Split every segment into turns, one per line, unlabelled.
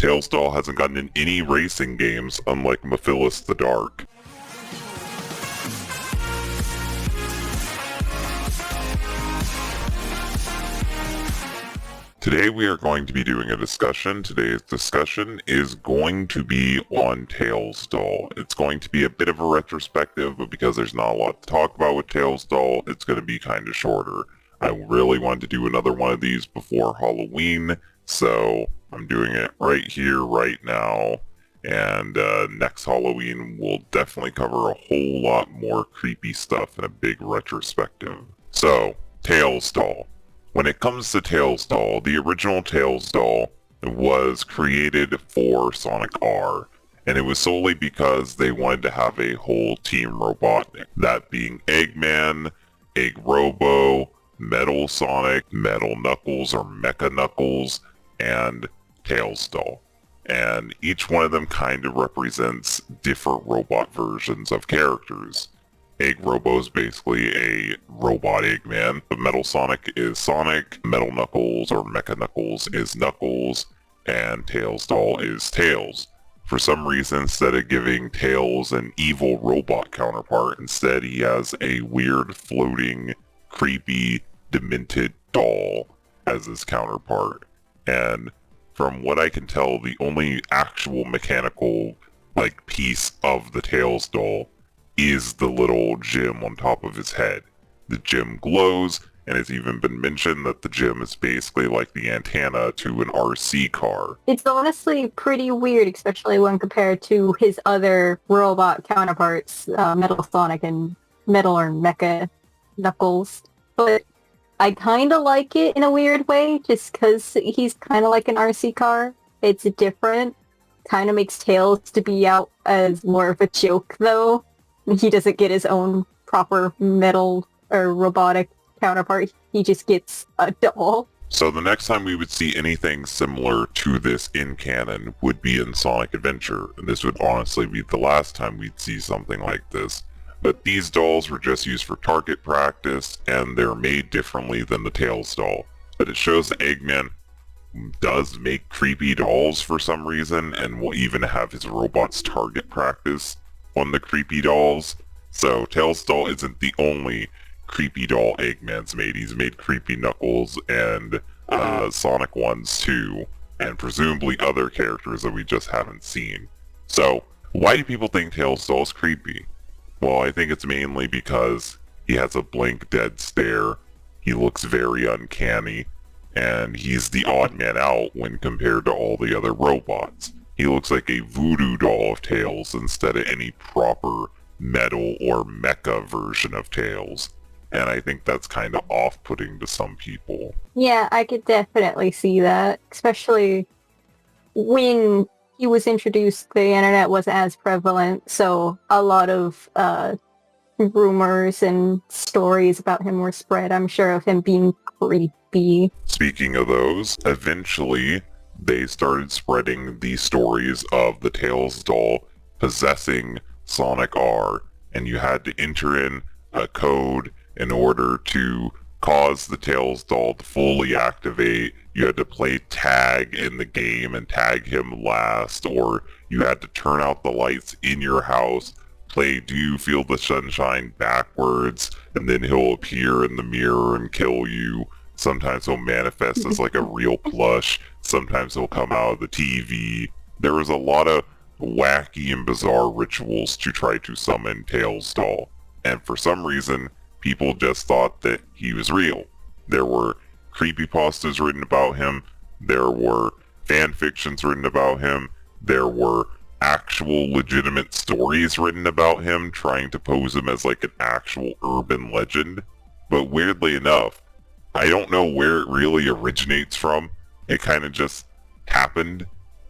Tails doll hasn't gotten in any racing games, unlike Mephilus the Dark. Today we are going to be doing a discussion. Today's discussion is going to be on Tails doll. It's going to be a bit of a retrospective, but because there's not a lot to talk about with Tails doll, it's going to be kind of shorter. I really wanted to do another one of these before Halloween, so I'm doing it right here, right now. And next Halloween, we'll definitely cover a whole lot more creepy stuff in a big retrospective. So, Tails doll. When it comes to Tails doll, the original Tails doll was created for Sonic R, and it was solely because they wanted to have a whole Team Robotnik, that being Eggman, Egg Robo, Metal Sonic, Metal Knuckles or Mecha Knuckles, and Tails doll. And each one of them kind of represents different robot versions of characters. Egg Robo is basically a robot Eggman, but Metal Sonic is Sonic, Metal Knuckles or Mecha Knuckles is Knuckles, and Tails doll is Tails. For some reason, instead of giving Tails an evil robot counterpart, instead he has a weird, floating, creepy, demented doll as his counterpart. And from what I can tell, the only actual mechanical piece of the Tails doll is the little gem on top of his head. The gem glows, and it's even been mentioned that the gem is basically like the antenna to an RC car.
It's honestly pretty weird, especially when compared to his other robot counterparts, Metal Sonic and Metal or Mecha Knuckles. But I kind of like it in a weird way, just because he's kind of like an RC car. It's different. Kind of makes Tails to be out as more of a joke, though. He doesn't get his own proper metal or robotic counterpart. He just gets a doll.
So the next time we would see anything similar to this in canon would be in Sonic Adventure, and this would honestly be the last time we'd see something like this. But these dolls were just used for target practice, and they're made differently than the Tails doll. But it shows that Eggman does make creepy dolls for some reason, and will even have his robots target practice on the creepy dolls. So Tails doll isn't the only creepy doll Eggman's made. He's made creepy Knuckles and Sonic ones too, and presumably other characters that we just haven't seen. So why do people think Tails doll is creepy? Well, I think it's mainly because he has a blank dead stare, he looks very uncanny, and he's the odd man out when compared to all the other robots. He looks like a voodoo doll of Tails instead of any proper metal or mecha version of Tails. And I think that's kind of off-putting to some people.
Yeah, I could definitely see that. Especially when he was introduced, the internet wasn't as prevalent, so a lot of rumors and stories about him were spread, I'm sure, of him being creepy.
Speaking of those, eventually they started spreading the stories of the Tails doll possessing Sonic R, and you had to enter in a code in order to cause the Tails doll to fully activate. You had to play tag in the game and tag him last, or you had to turn out the lights in your house, play Do You Feel the Sunshine backwards, and then he'll appear in the mirror and kill you. Sometimes he'll manifest as like a real plush. Sometimes he'll come out of the TV. There was a lot of wacky and bizarre rituals to try to summon Tails doll. And for some reason, people just thought that he was real. There were creepypastas written about him. There were fan fictions written about him. There were actual legitimate stories written about him, trying to pose him as like an actual urban legend. But weirdly enough, I don't know where it really originates from. It kind of just happened.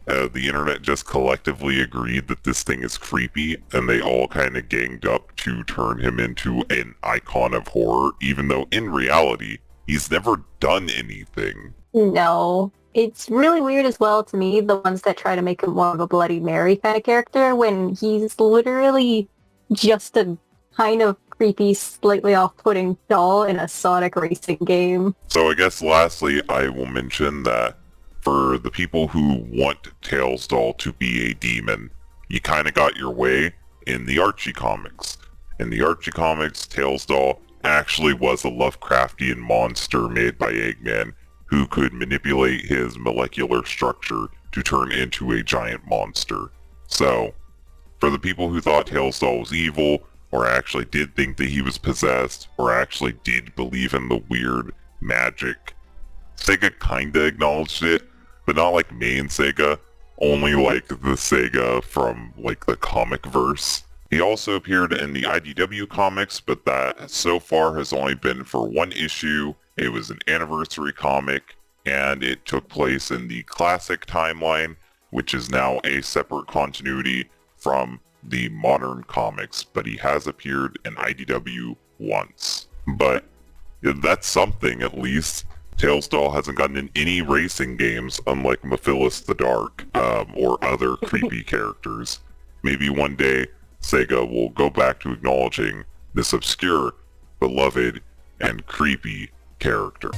The internet just collectively agreed that this thing is creepy, and they all kind of ganged up to turn him into an icon of horror, even though in reality, he's never done anything.
No. It's really weird as well to me, the ones that try to make him more of a Bloody Mary kind of character, when he's literally just a kind of creepy, slightly off-putting doll in a Sonic racing game.
So I guess lastly, I will mention that For the people who want Tails doll to be a demon, you kind of got your way in the Archie comics. In the Archie comics, Tails doll actually was a Lovecraftian monster made by Eggman who could manipulate his molecular structure to turn into a giant monster. So, for the people who thought Tails doll was evil, or actually did think that he was possessed, or actually did believe in the weird magic, Sega kinda acknowledged it, but not like main Sega, only like the Sega from like the comic verse. He also appeared in the IDW comics, but that so far has only been for one issue. It was an anniversary comic, and it took place in the classic timeline, which is now a separate continuity from the modern comics, but he has appeared in IDW once. But yeah, that's something at least. Tails doll hasn't gotten in any racing games, unlike Mephilus the Dark, or other creepy characters. Maybe one day, Sega will go back to acknowledging this obscure, beloved, and creepy character.